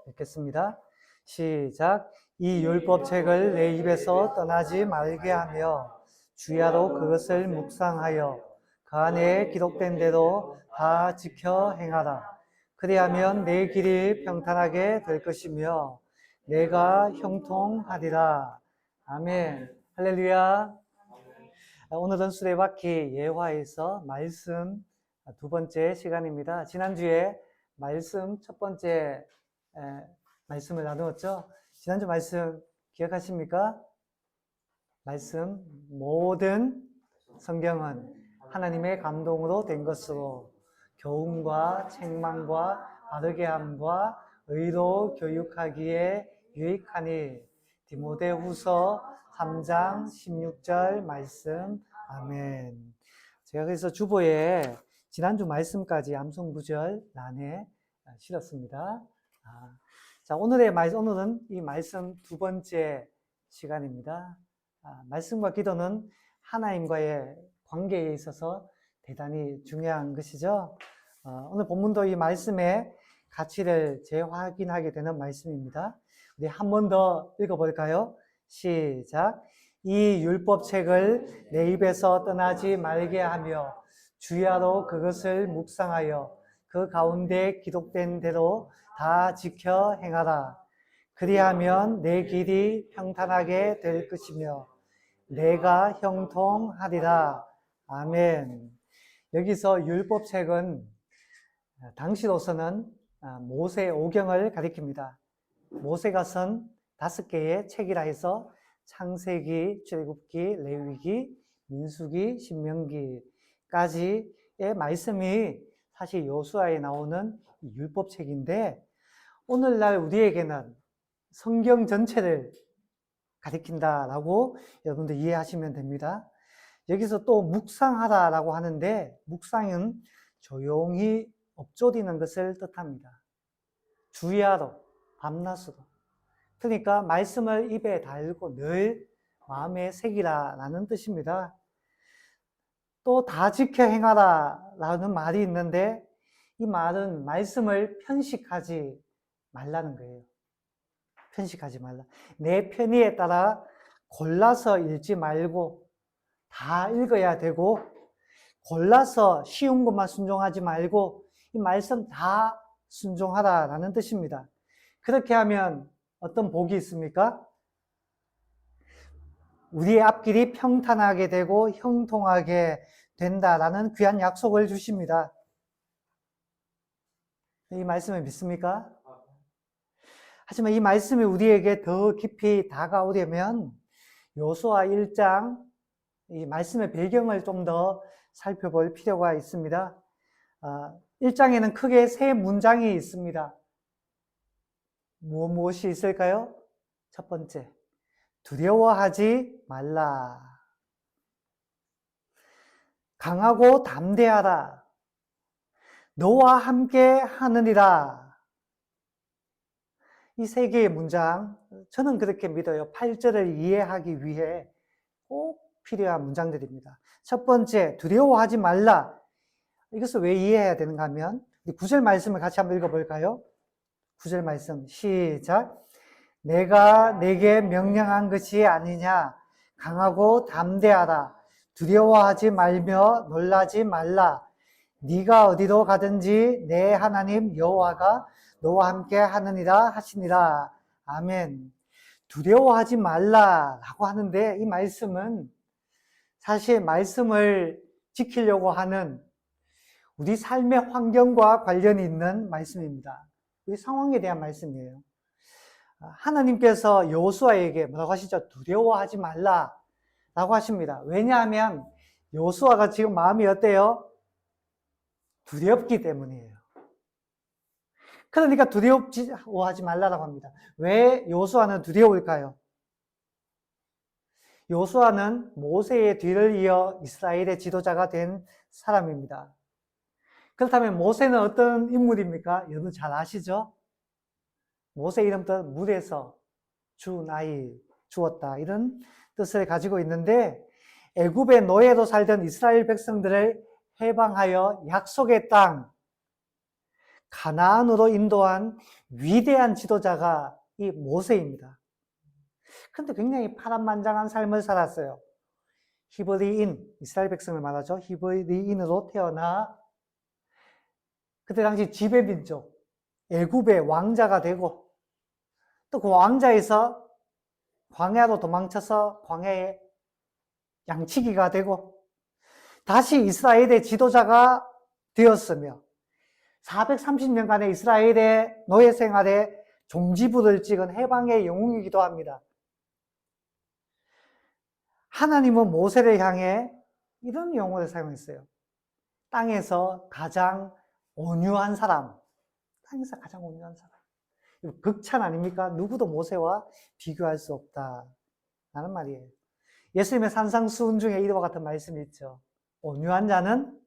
읽겠습니다. 시작. 이 율법책을 내 입에서 떠나지 말게 하며 주야로 그것을 묵상하여 그 안에 기록된 대로 다 지켜 행하라. 그리하면 내 길이 평탄하게 될 것이며 내가 형통하리라. 아멘. 할렐루야. 오늘은 수레바퀴 예화에서 말씀 두 번째 시간입니다. 지난주에 말씀 첫 번째 말씀을 나누었죠. 지난주 말씀 기억하십니까? 말씀, 모든 성경은 하나님의 감동으로 된 것으로 교훈과 책망과 바르게 함과 의로 교육하기에 유익하니. 디모데후서 3장 16절 말씀. 아멘. 제가 그래서 주보에 지난주 말씀까지 암송 구절 란에 실었습니다. 자, 오늘은 이 말씀 두 번째 시간입니다. 말씀과 기도는 하나님과의 관계에 있어서 대단히 중요한 것이죠. 오늘 본문도 이 말씀의 가치를 재확인하게 되는 말씀입니다. 우리 한 번 더 읽어볼까요? 시작. 이 율법책을 내 입에서 떠나지 말게 하며 주야로 그것을 묵상하여 그 가운데 기록된 대로 다 지켜 행하라. 그리하면 내 길이 평탄하게 될 것이며 내가 형통하리라. 아멘. 여기서 율법책은 당시로서는 모세 오경을 가리킵니다. 모세가 쓴 5개의 책이라 해서 창세기, 출애굽기, 레위기, 민수기, 신명기까지의 말씀이 사실 여호수아에 나오는 율법책인데, 오늘날 우리에게는 성경 전체를 가리킨다라고 여러분들 이해하시면 됩니다. 여기서 또 묵상하라라고 하는데, 묵상은 조용히 엎조리는 것을 뜻합니다. 주야로, 밤낮으로. 그러니까 말씀을 입에 달고 늘 마음에 새기라라는 뜻입니다. 또 다 지켜 행하라라는 말이 있는데, 이 말은 말씀을 편식하지 말라는 거예요. 편식하지 말라. 내 편의에 따라 골라서 읽지 말고 다 읽어야 되고, 골라서 쉬운 것만 순종하지 말고 이 말씀 다 순종하라라는 뜻입니다. 그렇게 하면 어떤 복이 있습니까? 우리의 앞길이 평탄하게 되고 형통하게 된다라는 귀한 약속을 주십니다. 이 말씀을 믿습니까? 하지만 이 말씀이 우리에게 더 깊이 다가오려면 여호수아 1장 이 말씀의 배경을 좀 더 살펴볼 필요가 있습니다. 1장에는 크게 3문장이 있습니다. 무엇이 있을까요? 첫 번째, 두려워하지 말라. 강하고 담대하라. 너와 함께 하느니라. 이 3개의 문장, 저는 그렇게 믿어요. 8절을 이해하기 위해 꼭 필요한 문장들입니다. 첫 번째, 두려워하지 말라. 이것을 왜 이해해야 되는가 하면 9절 말씀을 같이 한번 읽어볼까요? 9절 말씀 시작. 내가 내게 명령한 것이 아니냐. 강하고 담대하라. 두려워하지 말며 놀라지 말라. 네가 어디로 가든지 내 하나님 여호와가 너와 함께 하느니라 하시니라. 아멘. 두려워하지 말라라고 하는데, 이 말씀은 사실 말씀을 지키려고 하는 우리 삶의 환경과 관련이 있는 말씀입니다. 우리 상황에 대한 말씀이에요. 하나님께서 여호수아에게 뭐라고 하시죠? 두려워하지 말라라고 하십니다. 왜냐하면 여호수아가 지금 마음이 어때요? 두렵기 때문이에요. 그러니까 두려워하지 말라라고 합니다. 왜 여호수아는 두려울까요? 여호수아는 모세의 뒤를 이어 이스라엘의 지도자가 된 사람입니다. 그렇다면 모세는 어떤 인물입니까? 여러분 잘 아시죠? 모세 이름도 물에서 주 나이 주었다, 이런 뜻을 가지고 있는데, 애굽의 노예로 살던 이스라엘 백성들을 해방하여 약속의 땅 가나안으로 인도한 위대한 지도자가 이 모세입니다. 그런데 굉장히 파란만장한 삶을 살았어요. 히브리인, 이스라엘 백성을 말하죠. 히브리인으로 태어나 그때 당시 지배민족, 애굽의 왕자가 되고 또 그 왕자에서 광야로 도망쳐서 광야에 양치기가 되고 다시 이스라엘의 지도자가 되었으며 430년간의 이스라엘의 노예 생활에 종지부를 찍은 해방의 영웅이기도 합니다. 하나님은 모세를 향해 이런 용어를 사용했어요. 땅에서 가장 온유한 사람. 땅에서 가장 온유한 사람. 극찬 아닙니까? 누구도 모세와 비교할 수 없다. 라는 말이에요. 예수님의 산상수훈 중에 이와 같은 말씀이 있죠. 온유한 자는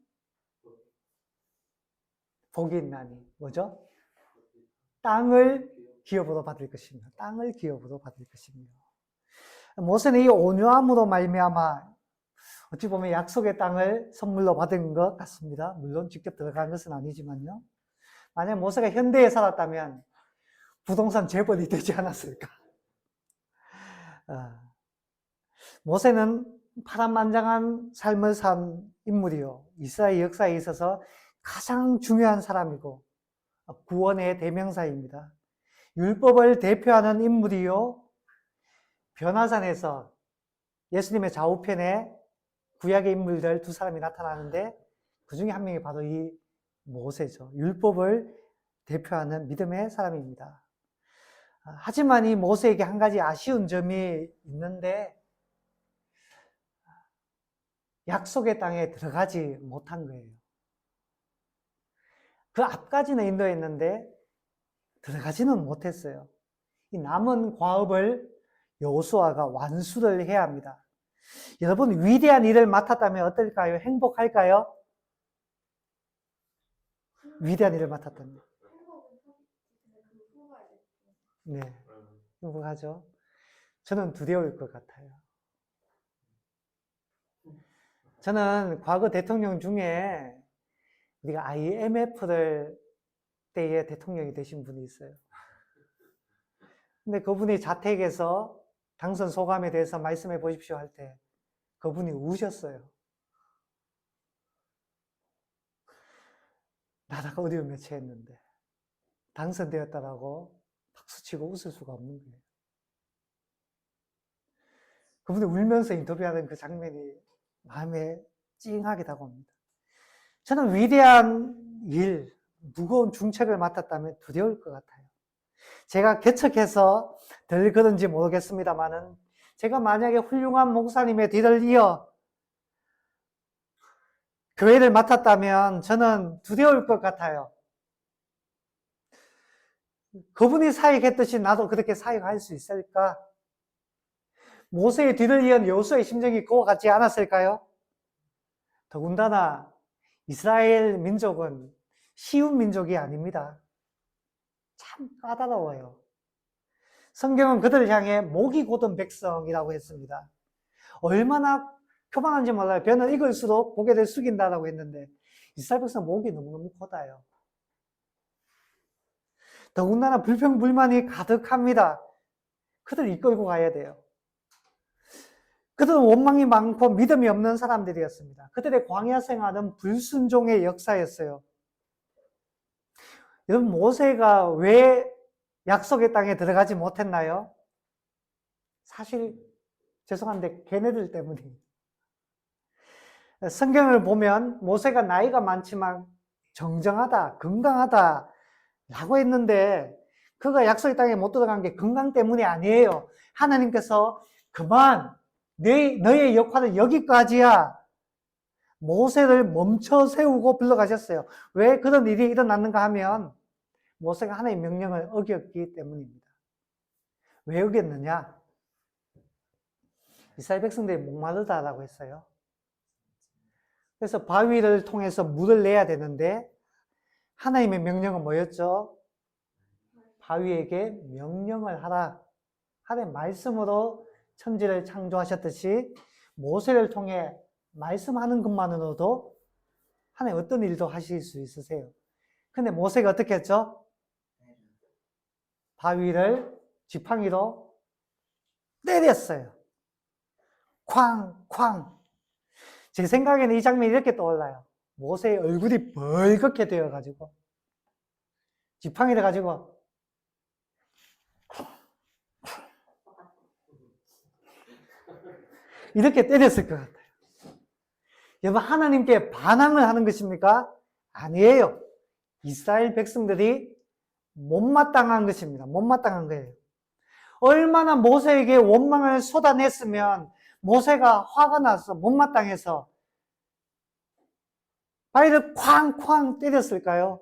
복이 있나니. 뭐죠? 땅을 기업으로 받을 것이며. 땅을 기업으로 받을 것이며. 모세는 이 온유함으로 말미암아 어찌 보면 약속의 땅을 선물로 받은 것 같습니다. 물론 직접 들어간 것은 아니지만요. 만약 모세가 현대에 살았다면 부동산 재벌이 되지 않았을까? 모세는 파란만장한 삶을 산 인물이요. 이스라엘 역사에 있어서 가장 중요한 사람이고 구원의 대명사입니다. 율법을 대표하는 인물이요. 변화산에서 예수님의 좌우편에 구약의 인물들 두 사람이 나타나는데 그 중에 한 명이 바로 이 모세죠. 율법을 대표하는 믿음의 사람입니다. 하지만 이 모세에게 한 가지 아쉬운 점이 있는데 약속의 땅에 들어가지 못한 거예요. 그 앞까지는 인도했는데 들어가지는 못했어요. 이 남은 과업을 여호수아가 완수를 해야 합니다. 여러분, 위대한 일을 맡았다면 어떨까요? 행복할까요? 위대한 일을 맡았다면. 네, 행복하죠. 저는 두려울 것 같아요. 저는 과거 대통령 중에 우리가 IMF를 때에 대통령이 되신 분이 있어요. 근데 그분이 자택에서 당선 소감에 대해서 말씀해 보십시오 할 때 그분이 우셨어요. 나라가 어려움에 처했는데 당선되었다라고 박수치고 웃을 수가 없는 거예요. 그분이 울면서 인터뷰하는 그 장면이 마음에 찡하게 다가옵니다. 저는 위대한 일, 무거운 중책을 맡았다면 두려울 것 같아요. 제가 개척해서 될 그런지 모르겠습니다만은 제가 만약에 훌륭한 목사님의 뒤를 이어 교회를 맡았다면 저는 두려울 것 같아요. 그분이 사역했듯이 나도 그렇게 사역할 수 있을까? 모세의 뒤를 이은 여호수아의 심정이 그와 같지 않았을까요? 더군다나 이스라엘 민족은 쉬운 민족이 아닙니다. 참 까다로워요. 성경은 그들을 향해 목이 곧은 백성이라고 했습니다. 얼마나 표방한지 몰라요. 벼는 익을수록 고개를 숙인다라고 했는데 이스라엘 백성 목이 너무너무 곧아요. 더군다나 불평불만이 가득합니다. 그들을 이끌고 가야 돼요. 그들은 원망이 많고 믿음이 없는 사람들이었습니다. 그들의 광야 생활은 불순종의 역사였어요. 여러분, 모세가 왜 약속의 땅에 들어가지 못했나요? 사실 죄송한데 걔네들 때문이에요. 성경을 보면 모세가 나이가 많지만 정정하다, 건강하다 라고 했는데 그가 약속의 땅에 못 들어간 게 건강 때문이 아니에요. 하나님께서 그만 너의 역할은 여기까지야. 모세를 멈춰 세우고 불러가셨어요. 왜 그런 일이 일어났는가 하면 모세가 하나님의 명령을 어겼기 때문입니다. 왜 어겼느냐? 이스라엘 백성들이 목마르다라고 했어요. 그래서 바위를 통해서 물을 내야 되는데 하나님의 명령은 뭐였죠? 바위에게 명령을 하라. 하나님의 말씀으로 천지를 창조하셨듯이 모세를 통해 말씀하는 것만으로도 하나님 어떤 일도 하실 수 있으세요. 근데 모세가 어떻게 했죠? 바위를 지팡이로 때렸어요. 쾅! 제 생각에는 이 장면이 이렇게 떠올라요. 모세의 얼굴이 벌겋게 되어가지고 지팡이를 가지고 이렇게 때렸을 것 같아요. 여러분, 하나님께 반항을 하는 것입니까? 아니에요. 이스라엘 백성들이 못마땅한 것입니다. 못마땅한 거예요. 얼마나 모세에게 원망을 쏟아냈으면 모세가 화가 나서 못마땅해서 바위를 쾅쾅 때렸을까요?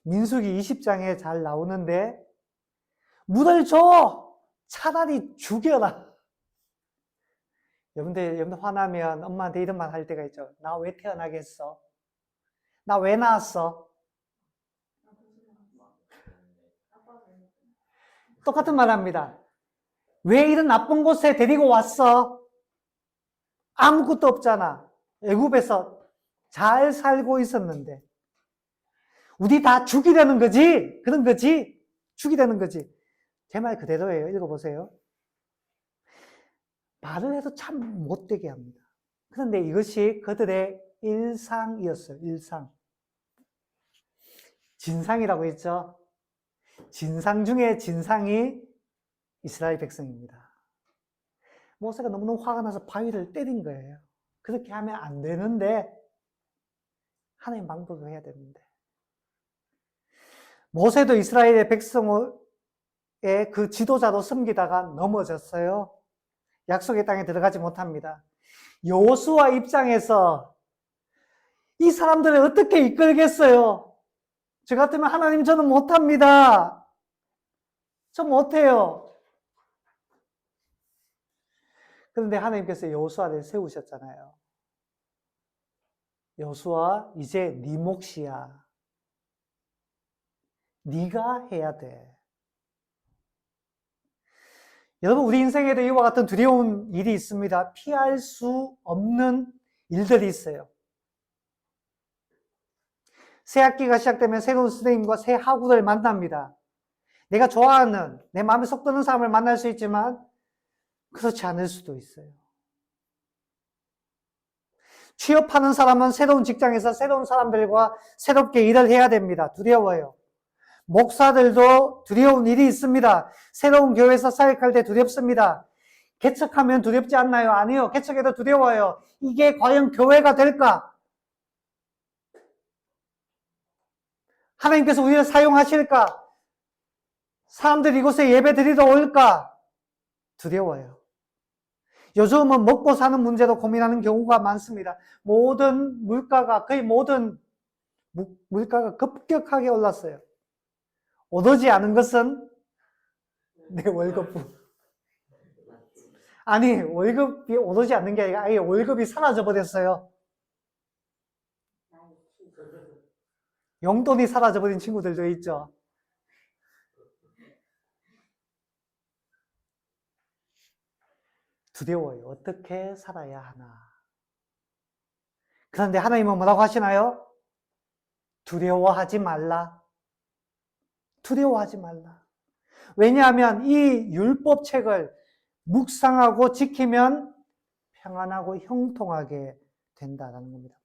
민수기 20장에 잘 나오는데 물을 줘! 차라리 죽여라. 여러분들 화나면 엄마한테 이런 말 할 때가 있죠. 나 왜 태어나겠어? 나 왜 나왔어? 똑같은 말 합니다. 왜 이런 나쁜 곳에 데리고 왔어? 아무것도 없잖아. 애굽에서 잘 살고 있었는데. 우리 다 죽이려는 거지? 그런 거지? 죽이려는 거지. 제 말 그대로예요. 읽어보세요. 말을 해도 참 못되게 합니다. 그런데 이것이 그들의 일상이었어요. 일상. 진상이라고 했죠. 진상 중에 진상이 이스라엘 백성입니다. 모세가 너무너무 화가 나서 바위를 때린 거예요. 그렇게 하면 안 되는데 하나님 방법을 해야 되는데 모세도 이스라엘의 백성의 그 지도자로 섬기다가 넘어졌어요. 약속의 땅에 들어가지 못합니다. 여호수아 입장에서 이 사람들을 어떻게 이끌겠어요? 저 같으면 하나님 저는 못합니다. 저 못해요. 그런데 하나님께서 여호수아를 세우셨잖아요. 여호수아 이제 네 몫이야. 네가 해야 돼. 여러분 우리 인생에도 이와 같은 두려운 일이 있습니다. 피할 수 없는 일들이 있어요. 새 학기가 시작되면 새로운 선생님과 새 학우를 만납니다. 내가 좋아하는 내 마음에 속 드는 사람을 만날 수 있지만 그렇지 않을 수도 있어요. 취업하는 사람은 새로운 직장에서 새로운 사람들과 새롭게 일을 해야 됩니다. 두려워요. 목사들도 두려운 일이 있습니다. 새로운 교회에서 사역할 때 두렵습니다. 개척하면 두렵지 않나요? 아니요. 개척해도 두려워요. 이게 과연 교회가 될까? 하나님께서 우리를 사용하실까? 사람들이 이곳에 예배 드리러 올까? 두려워요. 요즘은 먹고 사는 문제로 고민하는 경우가 많습니다. 모든 물가가, 거의 모든 물가가 급격하게 올랐어요. 오르지 않은 것은 내 월급뿐. 아니, 월급이 오르지 않는 게 아니라 아예 월급이 사라져 버렸어요. 용돈이 사라져 버린 친구들도 있죠. 두려워요. 어떻게 살아야 하나. 그런데 하나님은 뭐라고 하시나요? 두려워하지 말라. 두려워하지 말라. 왜냐하면 이 율법책을 묵상하고 지키면 평안하고 형통하게 된다는 겁니다.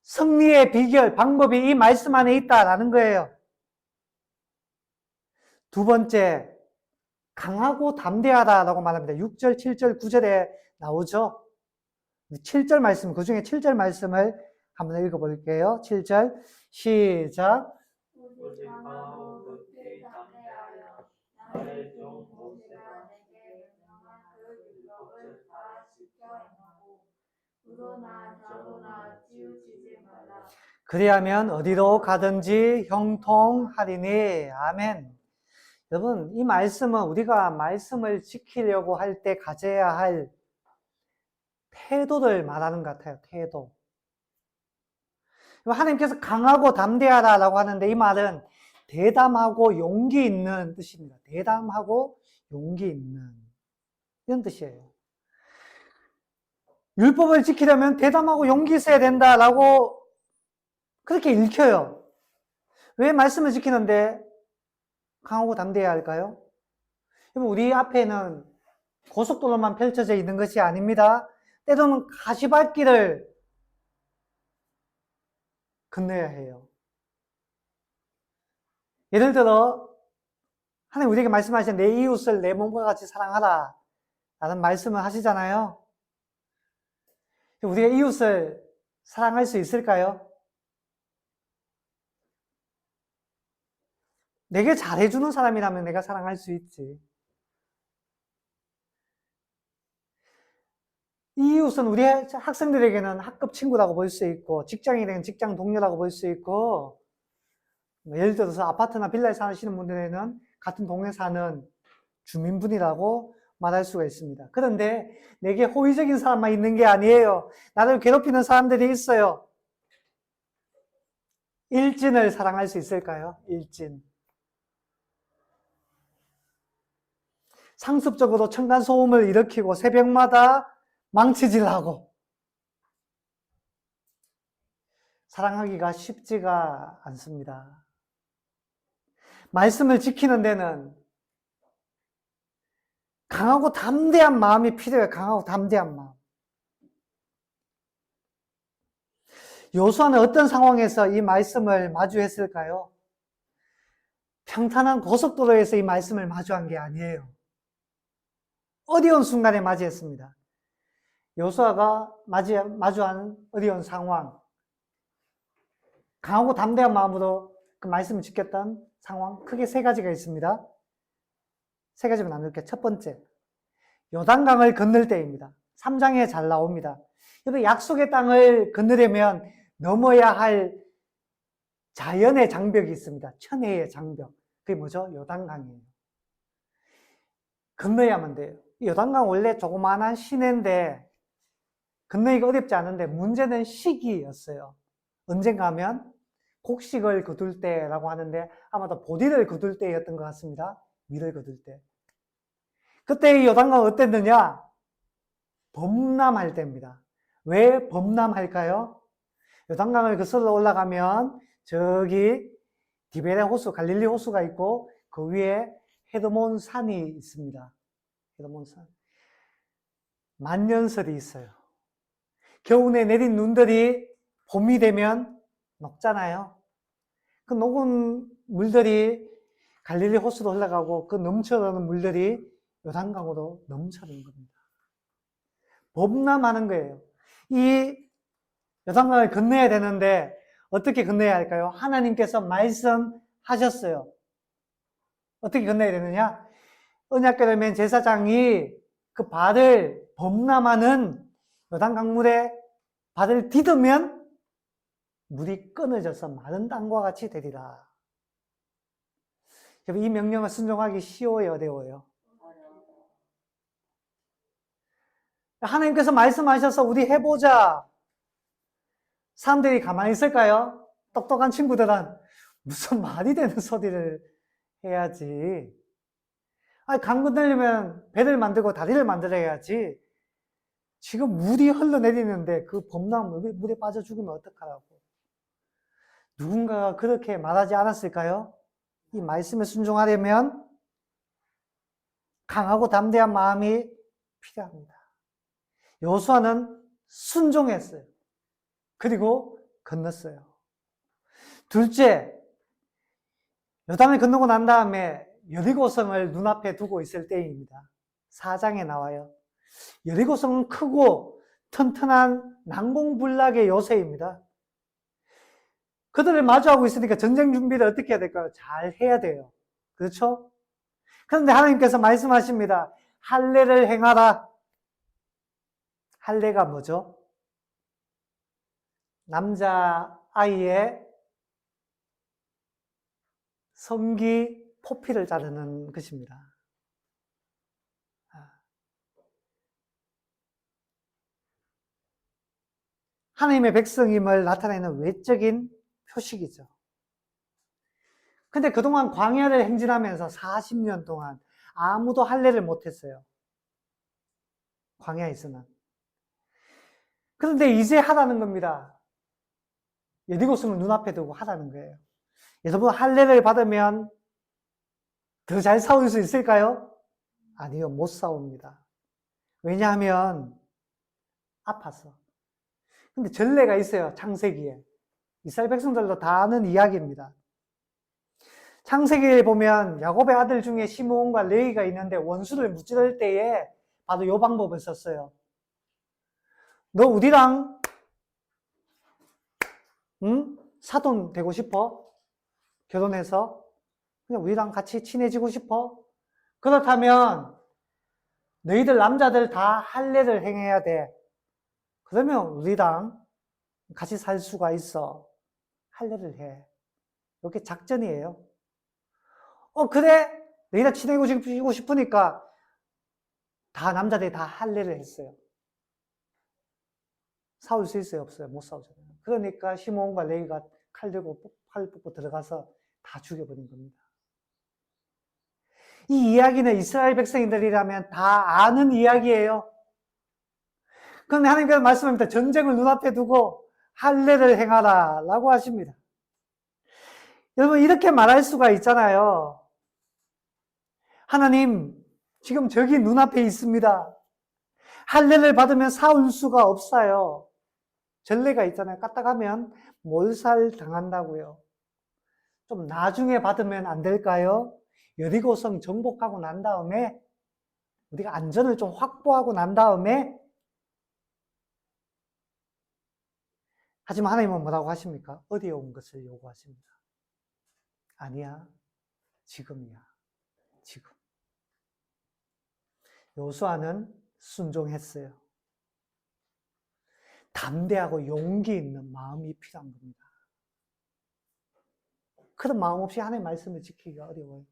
승리의 비결, 방법이 이 말씀 안에 있다라는 거예요. 두 번째, 강하고 담대하다라고 말합니다. 6절, 7절, 9절에 나오죠. 7절 말씀, 그 중에 7절 말씀을 한번 읽어볼게요. 7절, 시작. 오직 강하고 높이 담대하여 나의 종 모세가 내게 명령한 그 율법을 다 지켜 행하고 우로나 좌로나 치우치지 말라. 그리하면 어디로 가든지 형통하리니. 아멘. 여러분, 이 말씀은 우리가 말씀을 지키려고 할 때 가져야 할 태도를 말하는 것 같아요. 태도. 하나님께서 강하고 담대하다라고 하는데 이 말은 대담하고 용기 있는 뜻입니다. 대담하고 용기 있는 이런 뜻이에요. 율법을 지키려면 대담하고 용기 있어야 된다라고 그렇게 읽혀요. 왜 말씀을 지키는데 강하고 담대해야 할까요? 여러분, 우리 앞에는 고속도로만 펼쳐져 있는 것이 아닙니다. 때로는 가시밭길을 건너야 해요. 예를 들어 하나님 우리에게 말씀하신 내 이웃을 내 몸과 같이 사랑하라 라는 말씀을 하시잖아요. 우리가 이웃을 사랑할 수 있을까요? 내게 잘해주는 사람이라면 내가 사랑할 수 있지. 이 이웃은 우리 학생들에게는 학급 친구라고 볼 수 있고, 직장인에게는 직장 동료라고 볼 수 있고, 예를 들어서 아파트나 빌라에 사시는 분들에는 같은 동네 사는 주민분이라고 말할 수가 있습니다. 그런데 내게 호의적인 사람만 있는 게 아니에요. 나를 괴롭히는 사람들이 있어요. 일진을 사랑할 수 있을까요? 일진. 상습적으로 층간소음을 일으키고 새벽마다 망치질하고 사랑하기가 쉽지가 않습니다. 말씀을 지키는 데는 강하고 담대한 마음이 필요해요. 강하고 담대한 마음. 여호수아는 어떤 상황에서 이 말씀을 마주했을까요? 평탄한 고속도로에서 이 말씀을 마주한 게 아니에요. 어려운 순간에 맞이했습니다. 여호수아가 마주한 어려운 상황, 강하고 담대한 마음으로 그 말씀을 지켰던 상황, 크게 세 가지가 있습니다. 세 가지만 나눌게요. 첫 번째, 요단강을 건널 때입니다. 3장에 잘 나옵니다. 여러분, 약속의 땅을 건너려면 넘어야 할 자연의 장벽이 있습니다. 천혜의 장벽. 그게 뭐죠? 요단강이에요. 건너야만 돼요. 요단강 원래 조그마한 시내인데 건너기가 어렵지 않은데 문제는 시기였어요. 언젠가 하면 곡식을 거둘 때라고 하는데 아마도 보리를 거둘 때였던 것 같습니다. 밀을 거둘 때. 그때 이 요단강은 어땠느냐? 범람할 때입니다. 왜 범람할까요? 요단강을 거슬러 올라가면 저기 디베레 호수, 갈릴리 호수가 있고 그 위에 헤르몬 산이 있습니다. 헤르몬 산. 만년설이 있어요. 겨우내 내린 눈들이 봄이 되면 녹잖아요. 그 녹은 물들이 갈릴리 호수로 흘러가고 그 넘쳐나는 물들이 요단강으로 넘쳐나는 겁니다. 범람하는 거예요. 이 요단강을 건너야 되는데 어떻게 건너야 할까요? 하나님께서 말씀하셨어요. 어떻게 건너야 되느냐? 언약궤를 맨 제사장이 그 발을 범람하는 요단강물에 발을 디디면 물이 끊어져서 마른 땅과 같이 되리라. 이 명령을 순종하기 쉬워요, 어려워요? 하나님께서 말씀하셔서 우리 해보자. 사람들이 가만히 있을까요? 똑똑한 친구들은 무슨 말이 되는 소리를 해야지. 아니, 강 건너려면 배를 만들고 다리를 만들어야지. 지금 물이 흘러내리는데 그 범람 물에 빠져 죽으면 어떡하라고. 누군가가 그렇게 말하지 않았을까요? 이 말씀에 순종하려면 강하고 담대한 마음이 필요합니다. 여호수아는 순종했어요. 그리고 건넜어요. 둘째, 요단을 건너고 난 다음에 여리고성을 눈앞에 두고 있을 때입니다. 4장에 나와요. 여리고성은 크고 튼튼한 난공불락의 요새입니다. 그들을 마주하고 있으니까 전쟁 준비를 어떻게 해야 될까요? 잘 해야 돼요. 그렇죠? 그런데 하나님께서 말씀하십니다. 할례를 행하라. 할례가 뭐죠? 남자아이의 성기 포피를 자르는 것입니다. 하나님의 백성임을 나타내는 외적인 표식이죠. 근데 그동안 광야를 행진하면서 40년 동안 아무도 할례를 못했어요. 광야에서는. 그런데 이제 하라는 겁니다. 여리고성을 눈앞에 두고 하라는 거예요. 여러분, 할례를 받으면 더 잘 싸울 수 있을까요? 아니요, 못 싸웁니다. 왜냐하면 아파서. 근데 전례가 있어요, 창세기에. 이스라엘 백성들도 다 아는 이야기입니다. 창세기에 보면 야곱의 아들 중에 시므온과 레위가 있는데 원수를 무찌를 때에 바로 이 방법을 썼어요. 너 우리랑 사돈 되고 싶어? 결혼해서? 그냥 우리랑 같이 친해지고 싶어? 그렇다면 너희들 남자들 다 할례를 행해야 돼. 그러면 우리랑 같이 살 수가 있어. 할례를 해. 이렇게 작전이에요. 그래? 너희들 친해지고 싶으니까 다 남자들이 다 할례를 했어요. 싸울 수 있어요? 없어요? 못 싸우잖아요. 그러니까 시므온과 레위가 칼 들고 팔 뽑고 들어가서 다 죽여버린 겁니다. 이 이야기는 이스라엘 백성들이라면 다 아는 이야기예요. 그런데 하나님께서 말씀합니다. 전쟁을 눈앞에 두고 할례를 행하라 라고 하십니다. 여러분 이렇게 말할 수가 있잖아요. 하나님 지금 저기 눈앞에 있습니다. 할례를 받으면 싸울 수가 없어요. 전례가 있잖아요. 까딱하면 몰살 당한다고요. 좀 나중에 받으면 안 될까요? 여리고성 정복하고 난 다음에 우리가 안전을 좀 확보하고 난 다음에. 하지만 하나님은 뭐라고 하십니까? 어려운 것을 요구하십니다. 아니야, 지금이야, 지금. 요수아는 순종했어요. 담대하고 용기 있는 마음이 필요한 겁니다. 그런 마음 없이 하나님의 말씀을 지키기가 어려워요.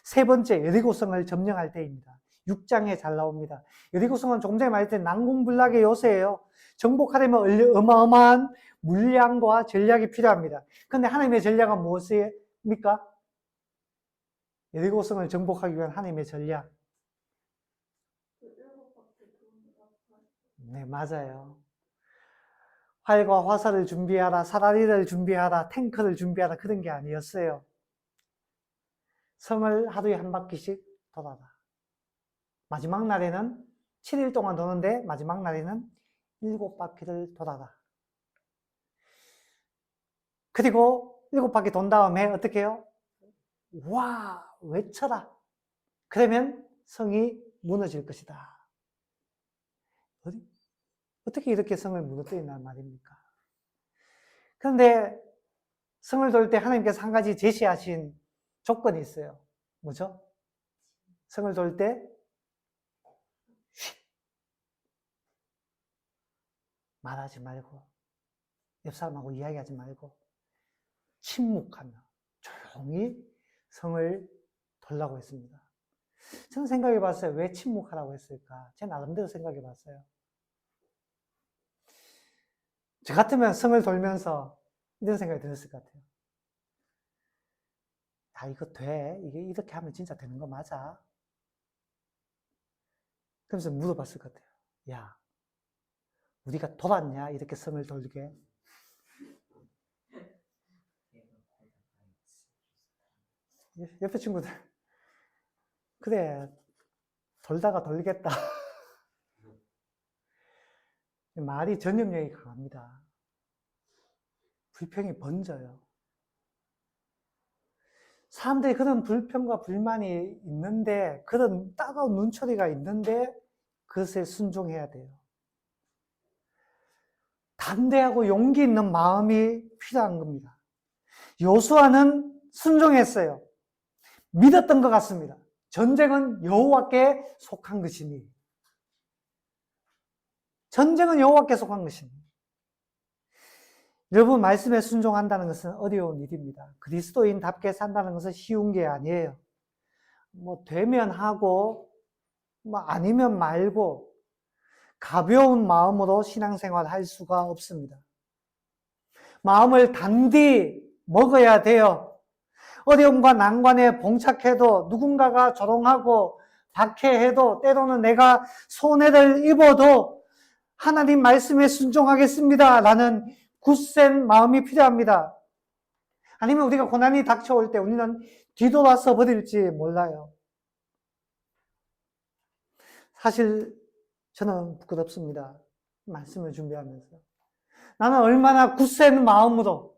세 번째, 여리고성을 점령할 때입니다. 6장에 잘 나옵니다. 여리고성은 조금 전에 말했던 난공불락의 요새예요. 정복하려면 어마어마한 물량과 전략이 필요합니다. 그런데 하나님의 전략은 무엇입니까? 여리고성을 정복하기 위한 하나님의 전략. 네, 맞아요. 활과 화살을 준비하라, 사다리를 준비하라, 탱크를 준비하라, 그런 게 아니었어요. 성을 하루에 한 바퀴씩 돌아라. 마지막 날에는 7일 동안 도는데 마지막 날에는 7바퀴를 돌아라. 그리고 7바퀴 돈 다음에 어떻게 해요? 와, 외쳐라. 그러면 성이 무너질 것이다. 어떻게 이렇게 성을 무너뜨린단 말입니까? 그런데 성을 돌 때 하나님께서 한 가지 제시하신 조건이 있어요. 뭐죠? 성을 돌 때 말하지 말고 옆 사람하고 이야기하지 말고 침묵하며 조용히 성을 돌라고 했습니다. 저는 생각해 봤어요. 왜 침묵하라고 했을까? 제 나름대로 생각해 봤어요. 저 같으면 성을 돌면서 이런 생각이 들었을 것 같아요. 이거 돼? 이게 이렇게 하면 진짜 되는 거 맞아? 그러면서 물어봤을 것 같아요. 야, 우리가 돌았냐? 이렇게 성을 돌게. 옆에 친구들. 그래, 돌다가 돌겠다. 말이 전염력이 강합니다. 불평이 번져요. 사람들이 그런 불평과 불만이 있는데, 그런 따가운 눈초리가 있는데, 그것에 순종해야 돼요. 담대하고 용기 있는 마음이 필요한 겁니다. 요수아는 순종했어요. 믿었던 것 같습니다. 전쟁은 여호와께 속한 것이니. 전쟁은 여호와께 속한 것이니. 여러분, 말씀에 순종한다는 것은 어려운 일입니다. 그리스도인답게 산다는 것은 쉬운 게 아니에요. 되면 하고, 아니면 말고, 가벼운 마음으로 신앙생활 할 수가 없습니다. 마음을 단디 먹어야 돼요. 어려움과 난관에 봉착해도 누군가가 조롱하고 박해해도 때로는 내가 손해를 입어도 하나님 말씀에 순종하겠습니다 라는 굳센 마음이 필요합니다. 아니면 우리가 고난이 닥쳐올 때 우리는 뒤돌아서 버릴지 몰라요. 사실 저는 부끄럽습니다. 말씀을 준비하면서. 나는 얼마나 굳센 마음으로,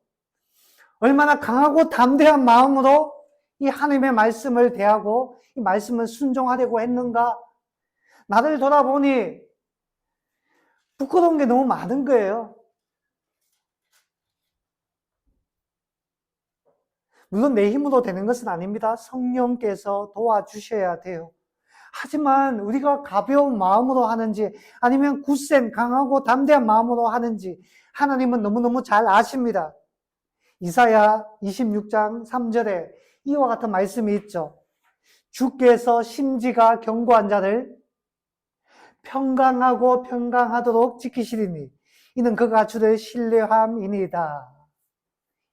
얼마나 강하고 담대한 마음으로 이 하나님의 말씀을 대하고 이 말씀을 순종하려고 했는가. 나를 돌아보니 부끄러운 게 너무 많은 거예요. 물론 내 힘으로 되는 것은 아닙니다. 성령께서 도와주셔야 돼요. 하지만 우리가 가벼운 마음으로 하는지 아니면 굳센 강하고 담대한 마음으로 하는지 하나님은 너무너무 잘 아십니다. 이사야 26장 3절에 이와 같은 말씀이 있죠. 주께서 심지가 견고한 자를 평강하고 평강하도록 지키시리니 이는 그가 주를 신뢰함이니이다.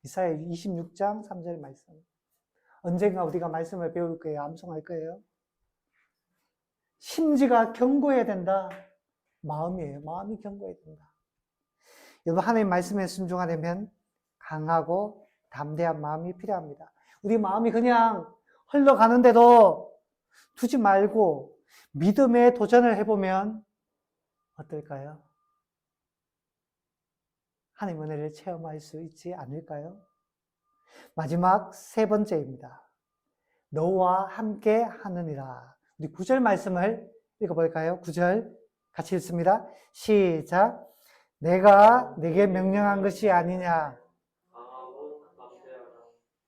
이사야 26장 3절 말씀. 언젠가 우리가 말씀을 배울 거예요. 암송할 거예요. 심지가 견고해야 된다. 마음이에요. 마음이 견고해야 된다. 여러분, 하나님 말씀에 순종하려면 강하고 담대한 마음이 필요합니다. 우리 마음이 그냥 흘러가는 대로 두지 말고 믿음의 도전을 해보면 어떨까요? 하나님 은혜를 체험할 수 있지 않을까요? 마지막 세 번째입니다. 너와 함께 하느니라. 우리 9절 말씀을 읽어볼까요? 9절 같이 읽습니다. 시작. 내가 내게 명령한 것이 아니냐. 강하고 담대하라.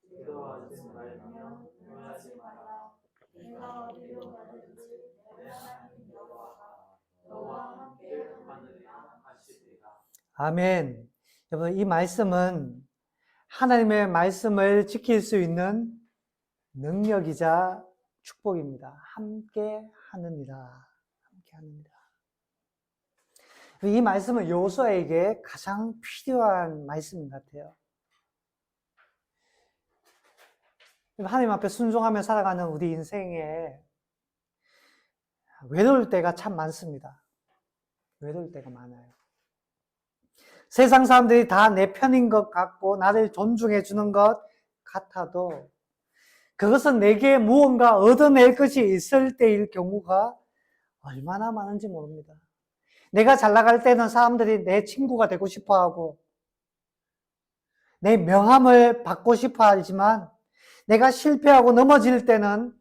두려워하지 말며 놀라지 마라. 내가 어디로 가든지 내 하나님 여호와가 너와 함께 하느니라 하시리라. 아멘. 여러분, 이 말씀은 하나님의 말씀을 지킬 수 있는 능력이자 축복입니다. 함께 하느니라. 함께 하느니라. 이 말씀은 여호수아에게 가장 필요한 말씀인 것 같아요. 하나님 앞에 순종하며 살아가는 우리 인생에 외로울 때가 참 많습니다. 외로울 때가 많아요. 세상 사람들이 다 내 편인 것 같고 나를 존중해 주는 것 같아도 그것은 내게 무언가 얻어낼 것이 있을 때일 경우가 얼마나 많은지 모릅니다. 내가 잘 나갈 때는 사람들이 내 친구가 되고 싶어 하고 내 명함을 받고 싶어 하지만 내가 실패하고 넘어질 때는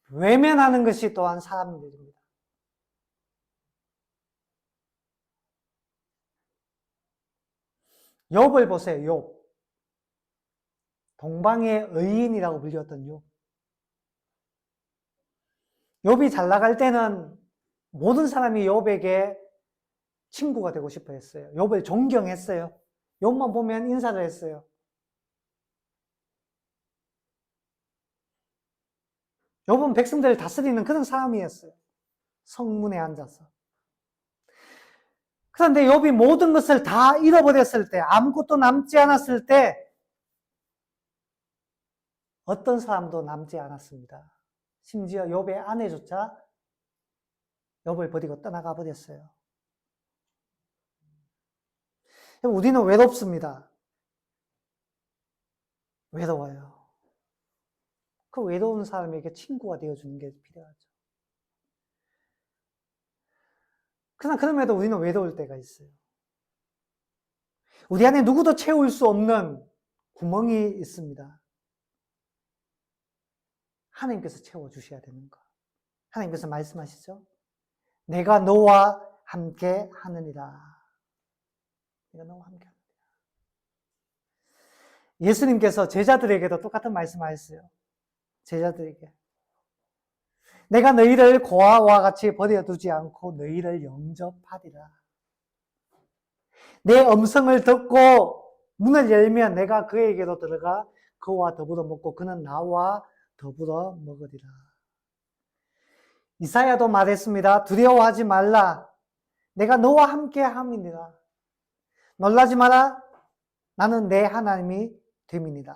외면하는 것이 또한 사람들입니다. 욥을 보세요. 욥. 동방의 의인이라고 불렸던 욥. 욥이 잘 나갈 때는 모든 사람이 욥에게 친구가 되고 싶어 했어요. 욥을 존경했어요. 욥만 보면 인사를 했어요. 욥은 백성들을 다스리는 그런 사람이었어요. 성문에 앉아서. 그런데 욥이 모든 것을 다 잃어버렸을 때, 아무것도 남지 않았을 때 어떤 사람도 남지 않았습니다. 심지어 욥의 아내조차 욥을 버리고 떠나가 버렸어요. 우리는 외롭습니다. 외로워요. 그 외로운 사람에게 친구가 되어주는 게 필요하죠. 그러나 그럼에도 우리는 외로울 때가 있어요. 우리 안에 누구도 채울 수 없는 구멍이 있습니다. 하나님께서 채워주셔야 되는 것. 하나님께서 말씀하시죠. 내가 너와 함께 하느니라. 내가 너와 함께 하느니라. 예수님께서 제자들에게도 똑같은 말씀하셨어요. 제자들에게. 내가 너희를 고아와 같이 버려두지 않고 너희를 영접하리라. 내 음성을 듣고 문을 열면 내가 그에게로 들어가 그와 더불어 먹고 그는 나와 더불어 먹으리라. 이사야도 말했습니다. 두려워하지 말라. 내가 너와 함께 함이니라. 놀라지 마라. 나는 내 하나님이 됨이니라.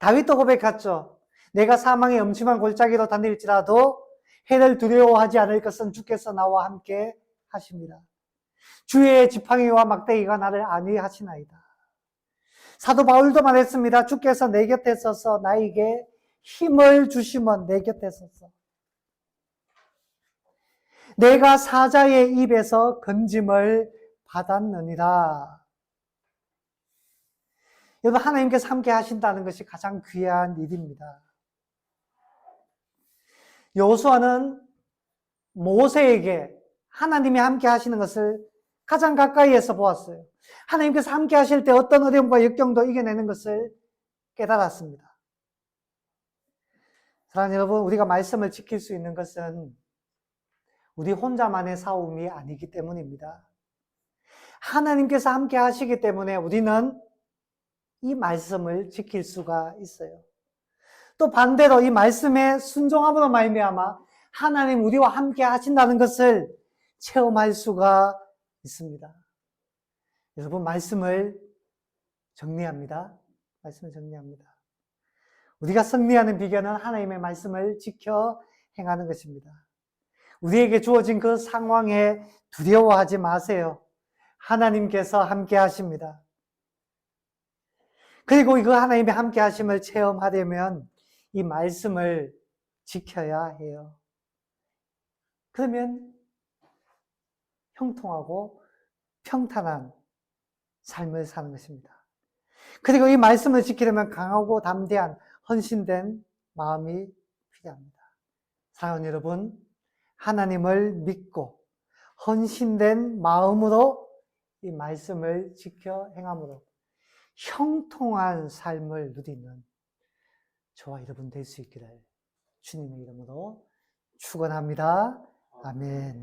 다윗도 고백했죠. 내가 사망의 음침한 골짜기로 다닐지라도 해를 두려워하지 않을 것은 주께서 나와 함께 하십니다. 주의 지팡이와 막대기가 나를 안위하시나이다. 사도 바울도 말했습니다. 주께서 내 곁에 서서 나에게 힘을 주시면 내 곁에 서서 내가 사자의 입에서 건짐을 받았느니라. 여러분, 하나님께서 함께 하신다는 것이 가장 귀한 일입니다. 여호수아는 모세에게 하나님이 함께 하시는 것을 가장 가까이에서 보았어요. 하나님께서 함께 하실 때 어떤 어려움과 역경도 이겨내는 것을 깨달았습니다. 사랑하는 여러분, 우리가 말씀을 지킬 수 있는 것은 우리 혼자만의 싸움이 아니기 때문입니다. 하나님께서 함께 하시기 때문에 우리는 이 말씀을 지킬 수가 있어요. 또 반대로 이 말씀에 순종함으로 말미암아 하나님 우리와 함께 하신다는 것을 체험할 수가 있습니다. 여러분, 말씀을 정리합니다. 말씀을 정리합니다. 우리가 승리하는 비결은 하나님의 말씀을 지켜 행하는 것입니다. 우리에게 주어진 그 상황에 두려워하지 마세요. 하나님께서 함께 하십니다. 그리고 그 하나님의 함께 하심을 체험하려면 이 말씀을 지켜야 해요. 그러면 형통하고 평탄한 삶을 사는 것입니다. 그리고 이 말씀을 지키려면 강하고 담대한 헌신된 마음이 필요합니다. 사랑하는 여러분, 하나님을 믿고 헌신된 마음으로 이 말씀을 지켜 행함으로 형통한 삶을 누리는 저와 여러분 될 수 있기를 주님의 이름으로 축원합니다. 아멘.